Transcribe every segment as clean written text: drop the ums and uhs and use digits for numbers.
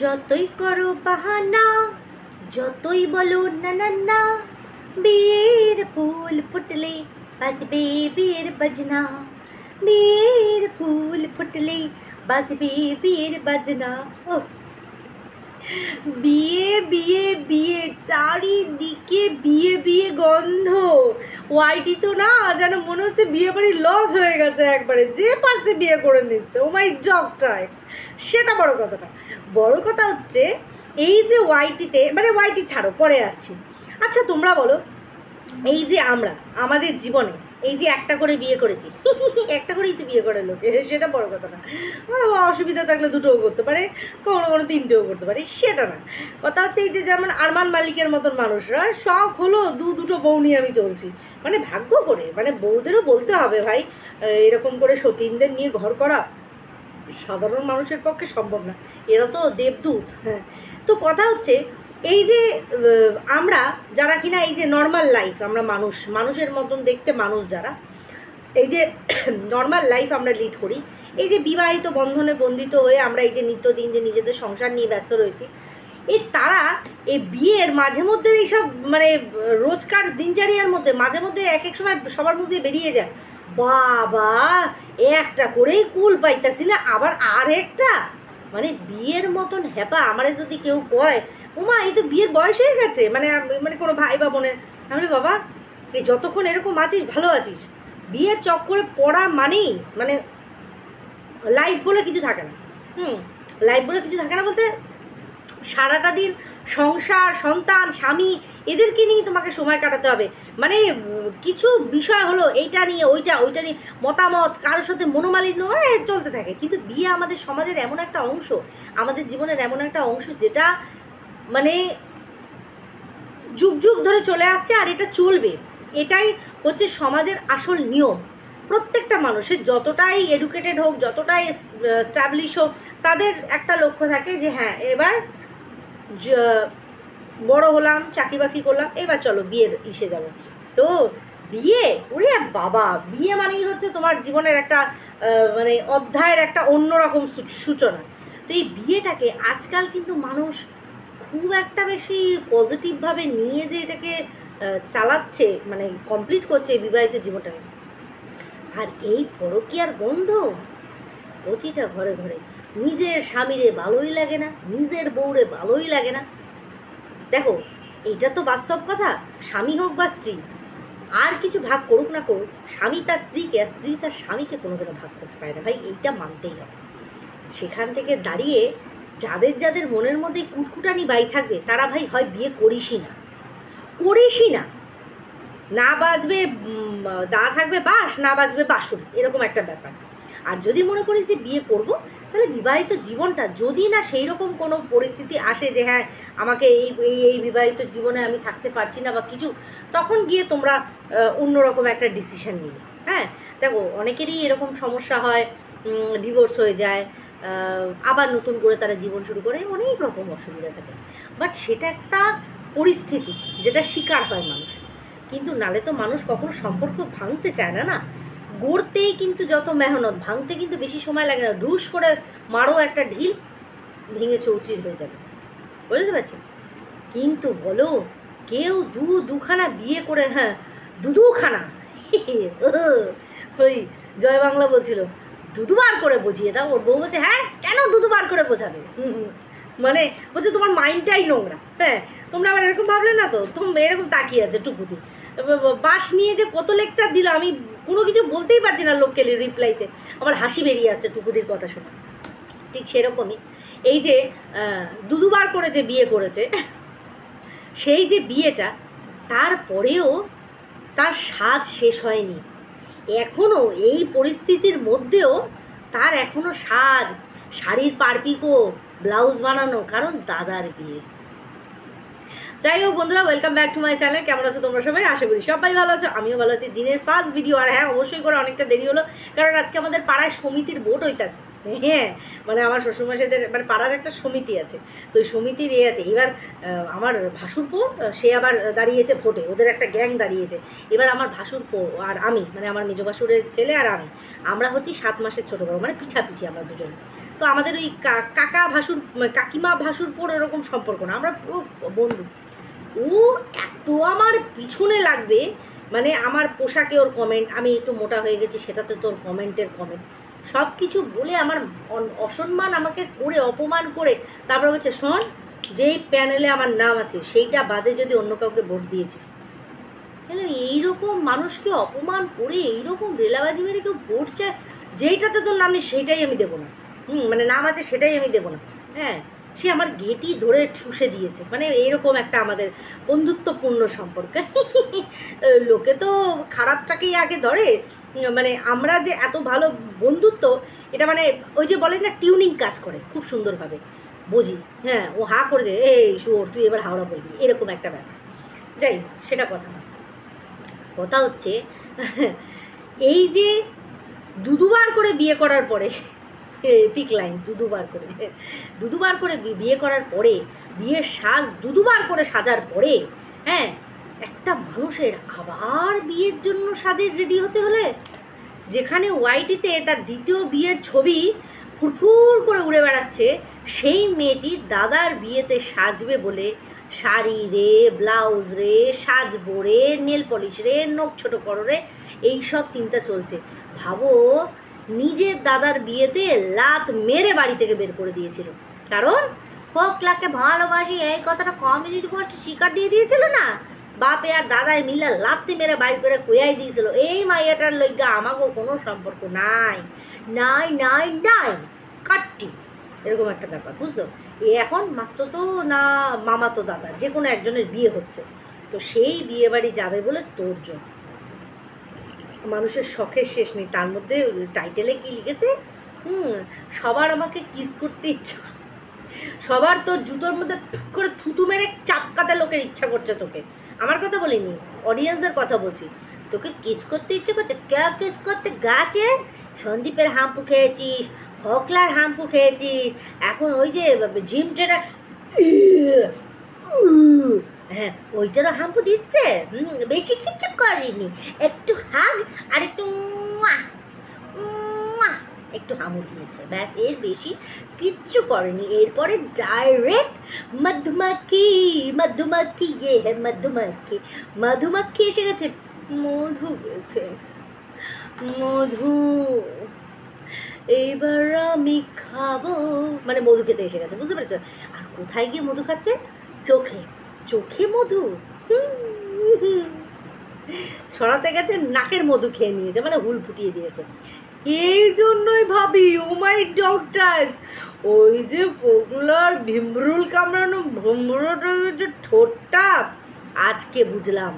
যতই করো বাহানা, যতই বলো না না না, বিয়ের ফুল ফুটলে বাজবে বিয়ের বাজনা, বিয়ের ফুল ফুটলে বাজবে বিয়ের বাজনা। বিয়ে বিয়ে বিয়ে, চারিদিকে বিয়ে বিয়ে গন্ধ। ওয়াইটি তো না যেন মনে হচ্ছে বিয়ে বাড়ি লস হয়ে গেছে একবারে, যে পারছে বিয়ে করে নিচ্ছে। ও মাই জব টাইপস। সেটা বড় কথা না, বড় কথা হচ্ছে এই যে ওয়াইটিতে, মানে ওয়াইটি ছাড়ো, পরে আসছি। আচ্ছা তোমরা বলো, এই যে আমরা আমাদের জীবনে এই যে একটা করে বিয়ে করেছি, একটা করেই তো বিয়ে করে লোকে, সেটা বড় কথা না। অসুবিধা থাকলে দুটোও করতে পারে, কখনো কোনো তিনটেও করতে পারে, সেটা না। কথা হচ্ছে এই যে যেমন আরমান মালিকের মতন মানুষরা শখ হলো দুটো বউ নিয়ে আমি চলছি, মানে ভাগ্য করে, মানে বউদেরও বলতে হবে ভাই, এরকম করে সতীনদের নিয়ে ঘর করা সাধারণ মানুষের পক্ষে সম্ভব না, এরা তো দেবদূত। হ্যাঁ, তো কথা হচ্ছে এই যে আমরা যারা কিনা এই যে নর্মাল লাইফ, আমরা মানুষের মতন দেখতে মানুষ যারা এই যে নর্মাল লাইফ আমরা লিড করি, এই যে বিবাহিত বন্ধনে বন্ধিত হয়ে আমরা এই যে নিত্যদিন যে নিজেদের সংসার নিয়ে ব্যস্ত রয়েছি, এই তারা এই বিয়ের মাঝে মধ্যে এইসব মানে রোজকার দিনচারিয়ার মধ্যে মাঝে মধ্যে এক এক সময় সবার মধ্যে বেরিয়ে যায়, বাবা একটা করেই কুল পাইতাছি না, আবার আর একটা, মানে বিয়ের মতন হ্যাপা আমারে যদি কেউ কয়, ওমা এই তো বিয়ের বয়স হয়ে গেছে, মানে মানে কোনো ভাই বা বোনের, আমি বাবা এই যতক্ষণ এরকম আছিস ভালো আছিস, বিয়ের চক্করে পড়া মানেই মানে লাইফ বলে কিছু থাকে না। লাইফ বলে কিছু থাকে না বলতে সারাটা দিন সংসার, সন্তান, স্বামী এদেরকে নিয়েই তোমাকে সময় কাটাতে হবে, মানে কিছু বিষয় হলো এইটা নিয়ে ওইটা নিয়ে মতামত, কারোর সাথে মনোমালিন্য চলতে থাকে। কিন্তু বিয়ে আমাদের সমাজের এমন একটা অংশ, আমাদের জীবনের এমন একটা অংশ যেটা মানে যুগ যুগ ধরে চলে আসছে, আর এটা চলবে। এটাই হচ্ছে সমাজের আসল নিয়ম। প্রত্যেকটা মানুষের যতটাই এডুকেটেড হোক, যতটাই স্ট্যাবলিশ হোক, তাদের একটা লক্ষ্য থাকে যে হ্যাঁ এবার বড় হলাম, চাকরি বাকরি করলাম, এবার চলো বিয়ের ইসে যাব। তো বিয়ে, ওরে বাবা, বিয়ে মানেই হচ্ছে তোমার জীবনের একটা মানে অধ্যায়ের একটা অন্যরকম সূচনা। তো এই বিয়েটাকে আজকাল কিন্তু মানুষ খুব একটা বেশি পজিটিভভাবে নিয়ে যে এটাকে চালাচ্ছে, মানে কমপ্লিট করছে এই বিবাহিত জীবনটাকে। আর এই পরকীয়ার গন্ধ প্রতিটা ঘরে ঘরে, নিজের স্বামীরে ভালোই লাগে না, নিজের বউরে ভালোই লাগে না। দেখো এইটা তো বাস্তব কথা, স্বামী হোক বা স্ত্রী, আর কিছু ভাগ করুক না করুক, স্বামী তার স্ত্রীকে আর স্ত্রী তার স্বামীকে কোনোদিনও ভাগ করতে পারে না ভাই, এইটা মানতেই হবে। সেখান থেকে দাঁড়িয়ে যাদের যাদের মনের মধ্যে কুটকুটানি বাই থাকবে, তারা ভাই হয় বিয়ে করিসই না, না বাজবে দা থাকবে বাস, না বাজবে বাসুর, এরকম একটা ব্যাপার। আর যদি মনে করিস যে বিয়ে করব, তাহলে বিবাহিত জীবনটা যদি না সেই রকম কোনো পরিস্থিতি আসে যে হ্যাঁ আমাকে এই বিবাহিত জীবনে আমি থাকতে পারছি না বা কিছু, তখন গিয়ে তোমরা অন্যরকম একটা ডিসিশন নিলে। হ্যাঁ দেখো অনেকেরই এরকম সমস্যা হয়, ডিভোর্স হয়ে যায়, আবার নতুন করে তারা জীবন শুরু করে, অনেক রকম অসুবিধা থাকে। বাট সেটা একটা পরিস্থিতি যেটা শিকার হয় মানুষ, কিন্তু নালে তো মানুষ কখনো সম্পর্ক ভাঙতে চায় না। না, গড়তেই কিন্তু যত মেহনত, ভাঙতে কিন্তু বেশি সময় লাগে না, ঢুস করে মারো একটা ঢিল, ভেঙে চৌচির হয়ে যাবে, বুঝতে পারছি। কিন্তু বলো কেউ দুখানা বিয়ে করে, হ্যাঁ দুখানা, ওই জয় বাংলা বলছিল দুবার করে বুঝিয়ে দাও, ওর বউ বলছে হ্যাঁ কেন দুবার করে বোঝাবে, মানে বলছে তোমার মাইন্ডটাই নোংরা। হ্যাঁ তোমরা আবার এরকম ভাবলে না তো, তোমরা এরকম তাকিয়ে আছে টুকুতি বাস নিয়ে যে কত লেকচার দিল, আমি কোনো কিছু বলতেই পারছি না লোককে রিপ্লাইতে, আমার হাসি বেরিয়ে আসছে টুকুদির কথা শোনা। ঠিক সেরকমই এই যে দুবার করে যে বিয়ে করেছে, সেই যে বিয়েটা, তারপরেও তার স্বাদ শেষ হয়নি, এখনও এই পরিস্থিতির মধ্যেও তার এখনও সাজ, শাড়ির পারপিকো, ব্লাউজ বানানো, কারণ দাদার বিয়ে। যাই হোক বন্ধুরা, welcome back to my channel. কেমন আছো তোমরা সবাই? আশা করি সবাই ভালো আছো, আমিও ভালো আছি। দিনের ফার্স্ট ভিডিও, আর হ্যাঁ অবশ্যই করে অনেকটা দেরি হলো, কারণ আজকে আমাদের পাড়ায় সমিতির ভোট হইতাছে। হ্যাঁ, মানে আমার শ্বশুরমশাইদের মানে পাড়ার একটা সমিতি আছে, তো ওই সমিতির আছে। এবার আমার ভাসুরপো সে আবার দাঁড়িয়েছে ভোটে, ওদের একটা গ্যাং দাঁড়িয়েছে। এবার আমার ভাসুরপো আর আমি, মানে আমার মেজ ভাসুরের ছেলে আর আমি, আমরা হচ্ছি 7 মাসের ছোটো বড়ো, মানে পিঠাপিঠি আমরা দুজন। তো আমাদের ওই কাকা ভাসুর কাকিমা ভাসুরপোর এরকম সম্পর্ক না, আমরা পুরো বন্ধু। ও এত আমার পিছনে লাগবে, মানে আমার পোশাকে ওর কমেন্ট, আমি একটু মোটা হয়ে গেছি সেটাতে তোর কমেন্টের কমেন্ট, সব কিছু বলে আমার অসম্মান আমাকে করে, অপমান করে, তারপর বলছে শোন, যেই প্যানেলে আমার নাম আছে সেইটা বাদে যদি অন্য কাউকে ভোট দিয়েছিস, হ্যাঁ এইরকম মানুষকে অপমান করে এইরকম রেলাবাজি মেরে কেউ ভোট চায়, যেইটাতে তোর নাম নেই সেইটাই আমি দেবো না, মানে নাম আছে সেটাই আমি দেবো না। হ্যাঁ, সে আমার গেটি ধরে ঠুসে দিয়েছে, মানে এইরকম একটা আমাদের বন্ধুত্বপূর্ণ সম্পর্ক। লোকে তো খারাপটাকেই আগে ধরে, মানে আমরা যে এত ভালো বন্ধুত্ব, এটা মানে ওই যে বলে না টিউনিং কাজ করে খুব সুন্দরভাবে, বুঝি। হ্যাঁ, ও হা করে দে, এই শুয়োর তুই এবার হাওড়া বলবি, এরকম একটা ব্যাপার। যাই, সেটা কথা না, কথা হচ্ছে এই যে দুবার করে বিয়ে করার পরে, পিক লাইন, দুবার করে বিয়ে করার পরে, বিয়ের সাজ দুবার করে সাজার পরে, হ্যাঁ, একটা মানুষের আবার বিয়ের জন্য সাজের রেডি হতে হলে, যেখানে ওয়াইটিতে তার দ্বিতীয় বিয়ের ছবি ফুরফুর করে উড়ে বেড়াচ্ছে, সেই মেয়েটি দাদার বিয়েতে সাজবে বলে শাড়ি রে, ব্লাউজ রে, সাজবো রে, নেল পলিশ রে, নখ ছোটো করো রে, এইসব চিন্তা চলছে। ভাবো, নিজের দাদার বিয়েতে লাত মেরে বাড়ি থেকে বের করে দিয়েছিল, কারণ ফোকলাকে ভালোবাসি এই কথাটা কমিউনিটি পোস্টে স্বীকার দিয়ে দিয়েছিল না, বাপে আর দাদাই মিলে লাত্তি মেরে বাইর করে কুয়াই দিয়েছিল, এই মাইয়াটার লইগা আমাকেও কোনো সম্পর্ক নাই নাই নাই নাই কাটটি, এরকম একটা ব্যাপার, বুঝছো? এখন মাস্তো তো না মামা তো দাদা, যে কোনো একজনের বিয়ে হচ্ছে, তো সেই বিয়ে বাড়ি যাবে বলে তোরজোর, মানুষের শখের শেষ নেই। তার মধ্যে টাইটেলে কি লিখেছে, সবার আমাকে কিস করতে ইচ্ছা, সবার তোর জুতোর মধ্যে করে থুতু মেরে চাপকাতে লোকের ইচ্ছা করছে তোকে, আমার কথা বলিনি, অডিয়েন্সদের কথা বলছি, তোকে কিস করতে ইচ্ছে করছে, কে কিস করতে গাছে, সন্দীপের হাম্পু খেয়েছিস, ফকলার হাম্পু খেয়েছিস, এখন ওই যে জিম ট্রেনার, হ্যাঁ ওইটারও হাম্পু দিচ্ছে, বেশি কিছু করেনি, একটু হাগ আর একটু একটু হামু দিয়েছে, ব্যাস, এর বেশি কিচ্ছু করেনি। এরপরে ডাইরেক্ট মধুমাখি, মধুমাখি ইয়ে হ্যাঁ মধুমাখি, মধুমাখি এসে গেছে, মধু গেছে, মধু এইবার আমি খাবো, মানে মধু খেতে এসে গেছে, বুঝতে পেরেছো? আর কোথায় গিয়ে মধু খাচ্ছে? চোখে, চোখে মধু ছড়াতে গেছে, নাকের মধু খেয়ে নিয়েছে, মানে হুল ফুটিয়ে দিয়েছে। এই জন্যই ভাবি, ও মাই ডক্টর, ওই যে ফোকলার ভিমরুল কামড়ানো ভ্রমরটার যে ঠোঁটটা, আজকে বুঝলাম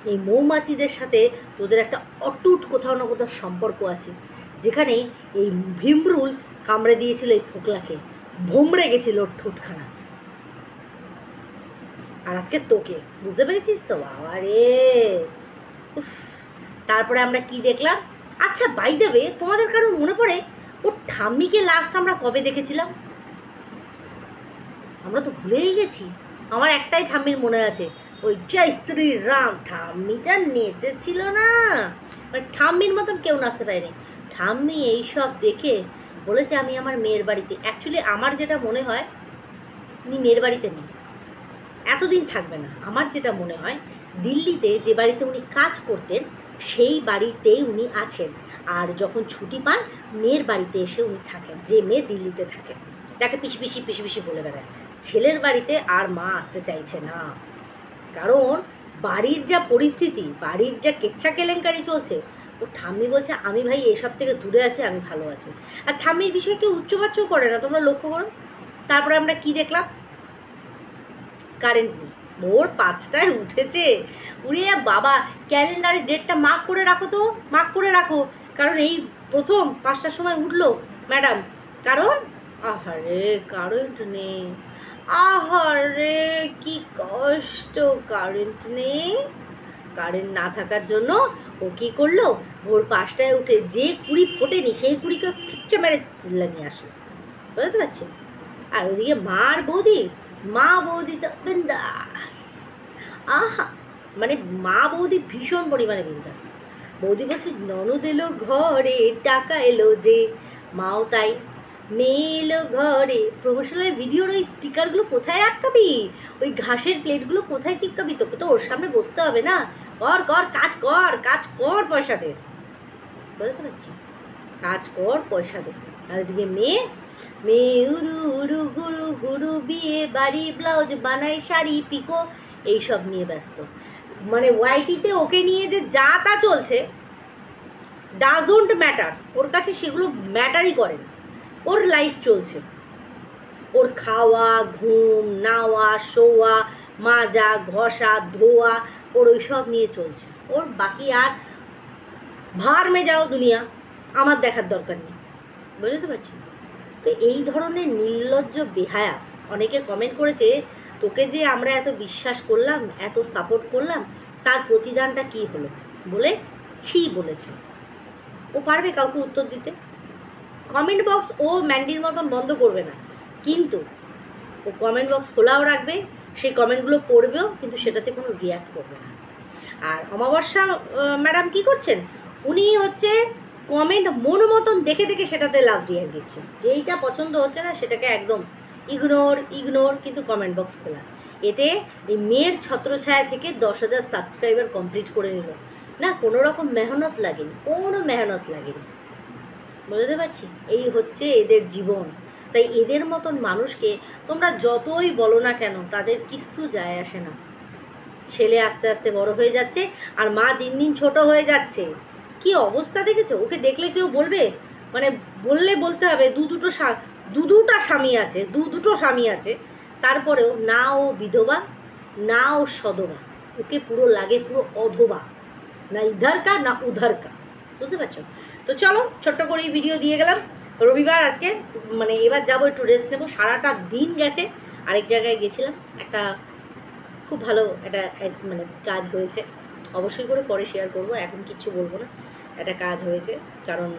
এই মৌমাছিদের সাথে তোদের একটা অটুট কোথাও না কোথাও সম্পর্ক আছে, যেখানে এই ভিমরুল কামড়ে দিয়েছিল এই ফোকলাকে, ভমড়ে গেছিল ওর ঠোঁটখানা, আর আজকে তোকে, বুঝতে পেরেছিস তো? বাবা রে, তারপরে আমরা কি দেখলাম? আচ্ছা, বাই দ্য ওয়ে, তোমাদের কারো মনে পড়ে ওর ঠাম্মিকে লাস্ট আমরা কবে দেখেছিলাম? আমরা তো ভুলেই গেছি। আমার একটাই ঠাম্মির মনে আছে, ওই জয় শ্রীরাম, ঠাম্মিটা নেচেছিল না, মানে ঠাম্মির মতন কেউ নাচতে পারেনি। ঠাম্মি এইসব দেখে বলেছে আমি আমার মেয়ের বাড়িতে, অ্যাকচুয়ালি আমার যেটা মনে হয় উনি মেয়ের বাড়িতে নেই, এতদিন থাকবে না। আমার যেটা মনে হয় দিল্লিতে যে বাড়িতে উনি কাজ করতেন সেই বাড়িতেই উনি আছেন, আর যখন ছুটি পান মেয়ের বাড়িতে এসে উনি থাকেন, যে মেয়ে দিল্লিতে থাকেন, তাকে পিছি পিছি পিছি পিছি বলে বেড়ায়। ছেলের বাড়িতে আর মা আসতে চাইছে না, কারণ বাড়ির যা পরিস্থিতি, বাড়ির যা কেচ্ছা কেলেঙ্কারি চলছে, ও ঠাম্মি বলছে আমি ভাই এসব থেকে দূরে আছি, আমি ভালো আছি। আর ঠাম্মির বিষয়ে কেউ উচ্চবাচ্যও করে না, তোমরা লক্ষ্য করো। তারপরে আমরা কি দেখলাম? কারেন্ট নেই, ভোর 5টায় উঠেছে, উড়ে বাবা ক্যালেন্ডারের ডেটটা মার্ক করে রাখো, তো মার্ক করে রাখো, কারণ এই প্রথম 5টার সময় উঠলো ম্যাডাম, কারণ আহারে কারেন্ট নেই, আহারে কি কষ্ট, কারেন্ট নেই। কারেন্ট না থাকার জন্য ও কী করলো, ভোর 5টায় উঠে যে কুড়ি ফোটেনি সেই কুড়িকে খিচ্চা মেরে তুলে নিয়ে আসলো, বুঝতে পারছি। আর ওদিকে মা বৌদি তো বিন্দাস, আহা, মানে মা বৌদি ভীষণ পরিমাণে বিন্দাস। বৌদি বলছে ননদ এলো ঘরে, টাকা এলো যে, মাও তাই, মেয়ে এলো ঘরে। প্রমোশনাল ভিডিওর ওই স্টিকারগুলো কোথায় আটকাবি, ওই ঘাসের প্লেটগুলো কোথায় চিপকাবি, তোকে তো ওর সামনে বসতে হবে না, কর কর কাজ কর, কাজ কর, পয়সা দে, বুঝতে পারছি, কাজ কর পয়সা দে। আর এদিকে মেয়ে মেয়ে উড়ু উড়ু গুরু গুরু, বিয়ে বাড়ি, ব্লাউজ বানাই, শাড়ি পিকো, এইসব নিয়ে ব্যস্ত। মানে ওয়াইটিতে ওকে নিয়ে যে যা তা চলছে ডাজন্ট ম্যাটার, ওর কাছে সেগুলো ম্যাটারই করে না। ওর লাইফ চলছে, ওর খাওয়া, ঘুম, নাওয়া, শোয়া, মাজা, ঘষা, ধোয়া, ওর ওই সব নিয়ে চলছে। ওর বাকি আর ভার মে যাও দুনিয়া, আমার দেখার দরকার নেই, বুঝতে পারছি। তো এই ধরনের নির্লজ্জ বেহায়া অনেকে কমেন্ট করেছে, তোকে যে আমরা এত বিশ্বাস করলাম, এত সাপোর্ট করলাম, তার প্রতিদানটা কি হলো বলে ছি বলেছে। ও পারবে কাউকে উত্তর দিতে? কমেন্ট বক্স ও ম্যান্ডির মতন বন্ধ করবে না, কিন্তু ও কমেন্ট বক্স খোলাও রাখবে, সেই কমেন্টগুলো পড়বেও, কিন্তু সেটাতে কোনো রিয়াক্ট করবে না। আর অমাবস্যা ম্যাডাম কি করছেন, উনি হচ্ছে কমেন্ট মন মতন দেখে দেখে সেটাতে লাভ রিয়াক্ট দিচ্ছে, যেইটা পছন্দ হচ্ছে না সেটাকে একদম ইগনোর, কিন্তু কমেন্ট বক্স খোলা। এতে এই মেয়ের ছত্রছায়া থেকে 10,000 সাবস্ক্রাইবার কমপ্লিট করে নিল না, কোনো রকম মেহনত লাগেনি, বুঝতে পারছি। এই হচ্ছে এদের জীবন। তাই এদের মতন মানুষকে তোমরা যতই বলো না কেন, তাদের কিচ্ছু যায় আসে না। ছেলে আস্তে আস্তে বড় হয়ে যাচ্ছে, আর মা দিন দিন ছোট হয়ে যাচ্ছে। কি অবস্থা দেখেছো? ওকে দেখলে কেউ বলবে, মানে বলতে হবে দুটো স্বামী আছে, তারপরেও না ও বিধবা, না ও সধবা, ওকে পুরো লাগে পুরো অধবা, না ইধার কা না উধার কা, বুঝতে পারছো? তো চলো, ছোট্ট করে এই ভিডিও দিয়ে গেলাম। রবিবার আজকে, মানে এবার যাবো একটু রেস্ট নেবো, সারাটা দিন গেছে, আরেক জায়গায় গেছিলাম, একটা খুব ভালো একটা মানে কাজ হয়েছে, অবশ্যই করে পরে শেয়ার করব, এখন কিচ্ছু বলবো না। একটা কাজ হয়েছে, কারণ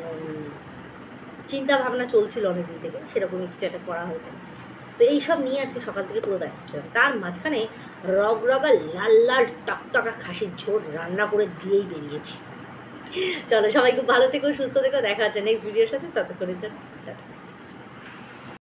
চিন্তা ভাবনা চলছিল অনেক দিন থেকে, সেরকমই কিছু একটা করা হয়েছে। তো এইসব নিয়ে আজকে সকাল থেকে পুরো ব্যস্ত ছিলাম। তার মাঝখানে রগরগা লাল লাল টকটকা খাসির ঝোল রান্না করে দিয়েই বেরিয়েছি। চলো, সবাই খুব ভালো থেকো, সুস্থ থেকো, দেখা হচ্ছে নেক্সট ভিডিওর সাথে, ততক্ষণের জন্য টাটা।